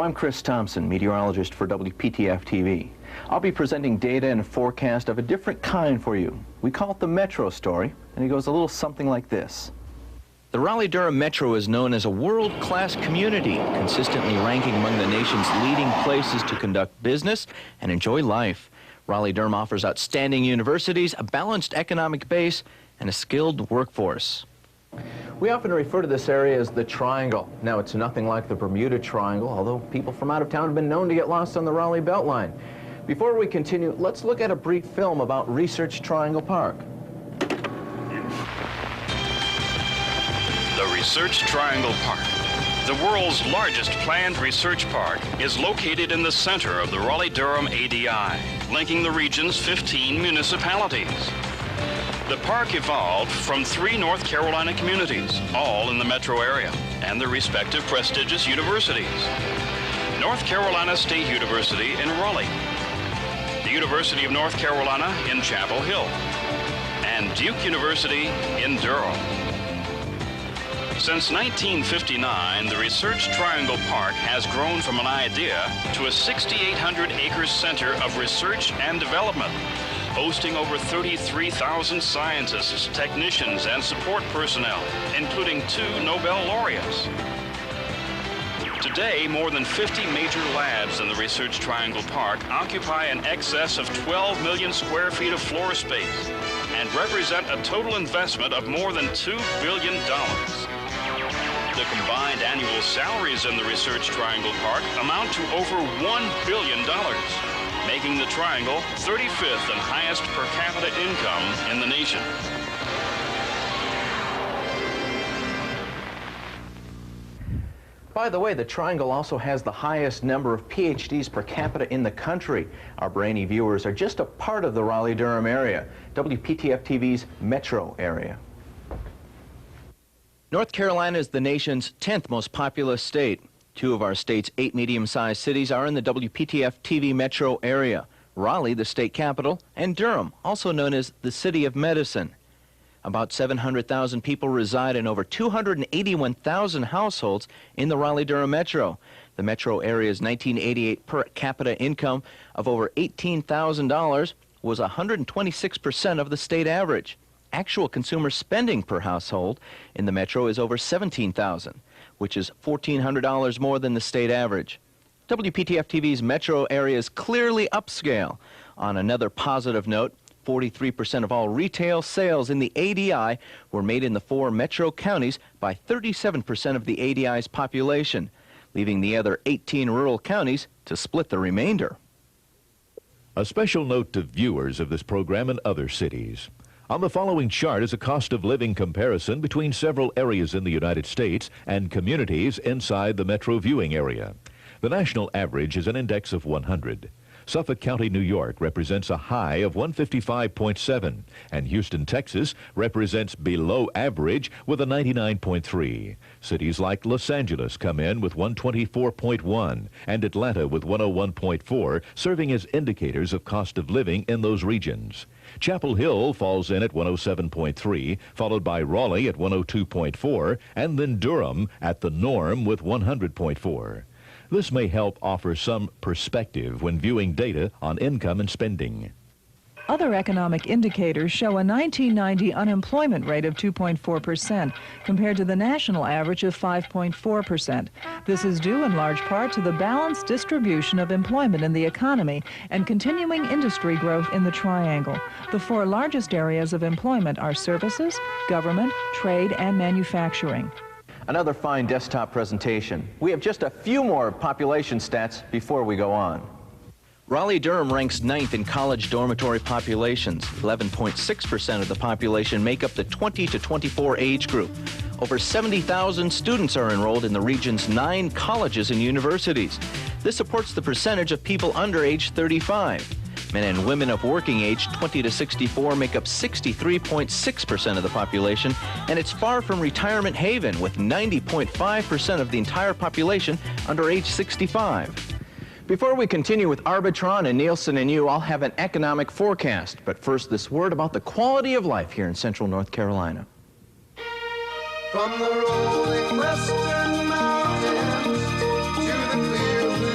I'm Chris Thompson, meteorologist for WPTF TV. I'll be presenting data and a forecast of a different kind for you. We call it the Metro story, and it goes a little something like this. The Raleigh-Durham Metro is known as a world-class community, consistently ranking among the nation's leading places to conduct business and enjoy life. Raleigh-Durham offers outstanding universities, a balanced economic base, and a skilled workforce. We often refer to this area as the Triangle. Now, it's nothing like the Bermuda Triangle, although people from out of town have been known to get lost on the Raleigh Beltline. Before we continue, let's look at a brief film about Research Triangle Park. The Research Triangle Park, the world's largest planned research park, is located in the center of the Raleigh-Durham ADI, linking the region's 15 municipalities. The park evolved from 3 North Carolina communities, all in the metro area, and their respective prestigious universities. North Carolina State University in Raleigh, the University of North Carolina in Chapel Hill, and Duke University in Durham. Since 1959, the Research Triangle Park has grown from an idea to a 6,800-acre center of research and development, boasting over 33,000 scientists, technicians, and support personnel, including 2 Nobel laureates. Today, more than 50 major labs in the Research Triangle Park occupy an excess of 12 million square feet of floor space and represent a total investment of more than $2 billion. The combined annual salaries in the Research Triangle Park amount to over $1 billion, making the Triangle 35th and highest per capita income in the nation. By the way, the Triangle also has the highest number of PhDs per capita in the country. Our brainy viewers are just a part of the Raleigh-Durham area, WPTF TV's metro area. North Carolina is the nation's 10th most populous state. 2 of our state's 8 medium-sized cities are in the WPTF TV metro area. Raleigh, the state capital, and Durham, also known as the City of Medicine. About 700,000 people reside in over 281,000 households in the Raleigh-Durham metro. The metro area's 1988 per capita income of over $18,000 was 126% of the state average. Actual consumer spending per household in the metro is over $17,000, which is $1,400 more than the state average. WPTF TV's metro area is clearly upscale. On another positive note, 43% of all retail sales in the ADI were made in the 4 metro counties by 37% of the ADI's population, leaving the other 18 rural counties to split the remainder. A special note to viewers of this program in other cities. On the following chart is a cost of living comparison between several areas in the United States and communities inside the metro viewing area. The national average is an index of 100. Suffolk County, New York represents a high of 155.7, and Houston, Texas represents below average with a 99.3. Cities like Los Angeles come in with 124.1 and Atlanta with 101.4, serving as indicators of cost of living in those regions. Chapel Hill falls in at 107.3, followed by Raleigh at 102.4, and then Durham at the norm with 100.4. This may help offer some perspective when viewing data on income and spending. Other economic indicators show a 1990 unemployment rate of 2.4% compared to the national average of 5.4%. This is due in large part to the balanced distribution of employment in the economy and continuing industry growth in the Triangle. The 4 largest areas of employment are services, government, trade, and manufacturing. Another fine desktop presentation. We have just a few more population stats before we go on. Raleigh-Durham ranks 9th in college dormitory populations. 11.6% of the population make up the 20 to 24 age group. Over 70,000 students are enrolled in the region's 9 colleges and universities. This supports the percentage of people under age 35. Men and women of working age 20 to 64 make up 63.6% of the population, and it's far from retirement haven, with 90.5% of the entire population under age 65. Before we continue with Arbitron and Nielsen and you, I'll have an economic forecast. But first, this word about the quality of life here in central North Carolina. From the rolling western mountains to the clear blue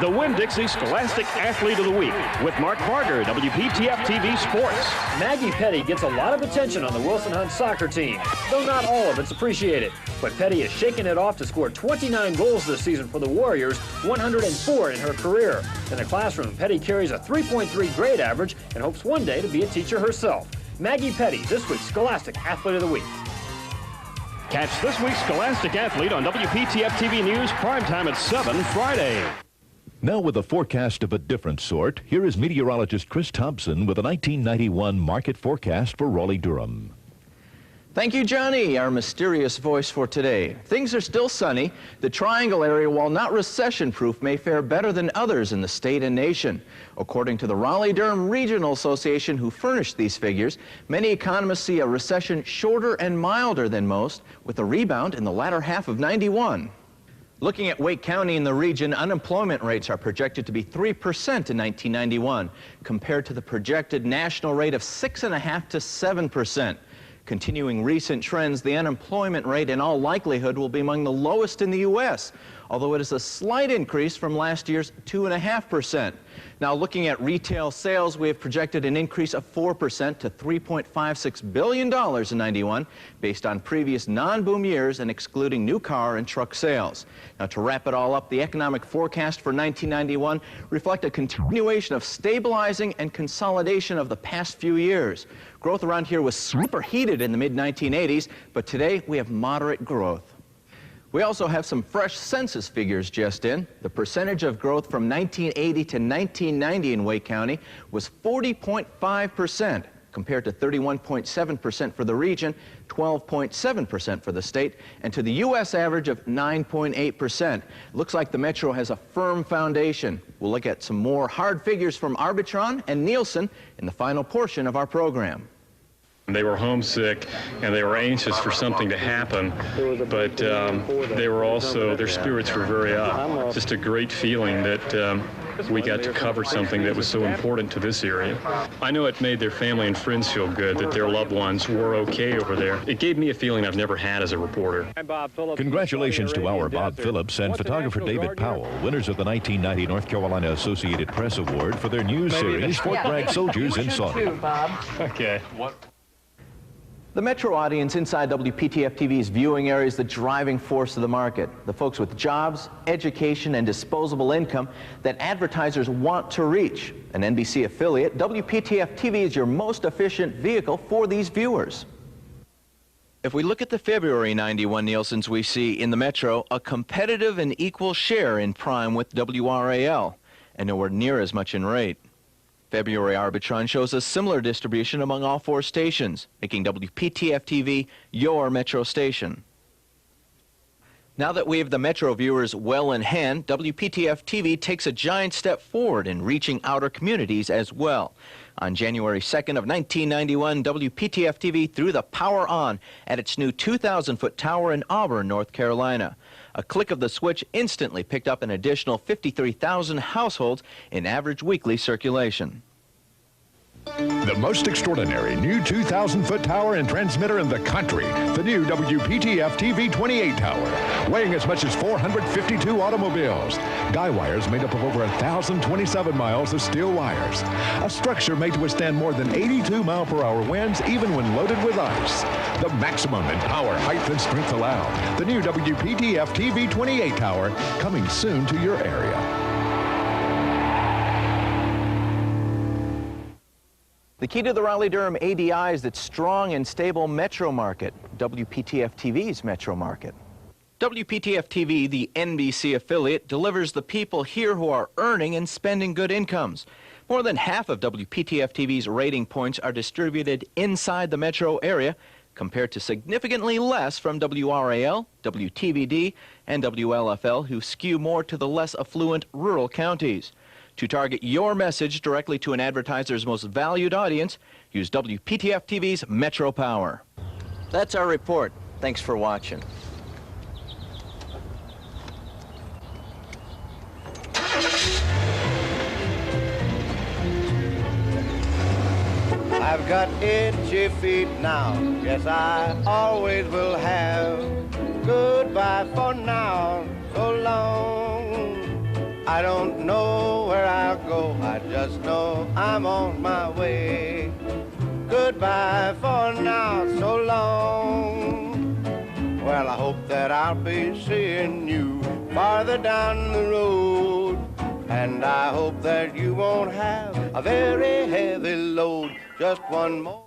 the Winn-Dixie Scholastic Athlete of the Week with Mark Barger, WPTF TV Sports. Maggie Petty gets a lot of attention on the Wilson Hunt soccer team, though not all of it's appreciated. But Petty is shaking it off to score 29 goals this season for the Warriors, 104 in her career. In the classroom, Petty carries a 3.3 grade average and hopes one day to be a teacher herself. Maggie Petty, this week's Scholastic Athlete of the Week. Catch this week's Scholastic Athlete on WPTF TV News, primetime at 7 Friday. Now with a forecast of a different sort, here is meteorologist Chris Thompson with a 1991 market forecast for Raleigh-Durham. Thank you, Johnny, our mysterious voice for today. Things are still sunny. The Triangle area, while not recession-proof, may fare better than others in the state and nation. According to the Raleigh-Durham Regional Association, who furnished these figures, many economists see a recession shorter and milder than most, with a rebound in the latter half of 91. Looking at Wake County in the region, unemployment rates are projected to be 3% in 1991, compared to the projected national rate of 6.5% to 7%. Continuing recent trends, the unemployment rate in all likelihood will be among the lowest in the U.S., although it is a slight increase from last year's 2.5%. Now, looking at retail sales, we have projected an increase of 4% to $3.56 billion in 91, based on previous non-boom years and excluding new car and truck sales. Now, to wrap it all up, the economic forecast for 1991 reflect a continuation of stabilizing and consolidation of the past few years. Growth around here was superheated in the mid-1980s, but today we have moderate growth. We also have some fresh census figures just in. The percentage of growth from 1980 to 1990 in Wake County was 40.5%, compared to 31.7% for the region, 12.7% for the state, and to the U.S. average of 9.8%. Looks like the metro has a firm foundation. We'll look at some more hard figures from Arbitron and Nielsen in the final portion of our program. They were homesick and they were anxious for something to happen, but they were also, their spirits were very up. Just a great feeling that we got to cover something that was so important to this area. I know it made their family and friends feel good that their loved ones were okay over there. It gave me a feeling I've never had as a reporter. Congratulations to our Bob Phillips and photographer David Powell, winners of the 1990 North Carolina Associated Press Award for their news series, Fort Bragg Soldiers in Saudi. Okay. The metro audience inside WPTF TV's viewing area is the driving force of the market. The folks with jobs, education, and disposable income that advertisers want to reach. An NBC affiliate, WPTF TV is your most efficient vehicle for these viewers. If we look at the February 91 Nielsen's, we see in the metro a competitive and equal share in prime with WRAL, and nowhere near as much in rate. February Arbitron shows a similar distribution among all four stations, making WPTF TV your metro station. Now that we have the metro viewers well in hand, WPTF TV takes a giant step forward in reaching outer communities as well. On January 2nd of 1991, WPTF TV threw the power on at its new 2,000-foot tower in Auburn, North Carolina. A click of the switch instantly picked up an additional 53,000 households in average weekly circulation. The most extraordinary new 2,000-foot tower and transmitter in the country, the new WPTF TV 28 tower, weighing as much as 452 automobiles. Guy wires made up of over 1,027 miles of steel wires. A structure made to withstand more than 82-mile-per-hour winds, even when loaded with ice. The maximum in power, height, and strength allowed. The new WPTF TV 28 tower, coming soon to your area. The key to the Raleigh-Durham ADI is its strong and stable metro market, WPTF TV's metro market. WPTF TV, the NBC affiliate, delivers the people here who are earning and spending good incomes. More than half of WPTF TV's rating points are distributed inside the metro area, compared to significantly less from WRAL, WTVD, and WLFL, who skew more to the less affluent rural counties. To target your message directly to an advertiser's most valued audience, use WPTF TV's Metro Power. That's our report. Thanks for watching. I've got itchy feet now, yes I always will have. Goodbye for now, so long. I don't know I go, I just know I'm on my way. Goodbye for now, so long. Well, I hope that I'll be seeing you farther down the road. And I hope that you won't have a very heavy load. Just one more.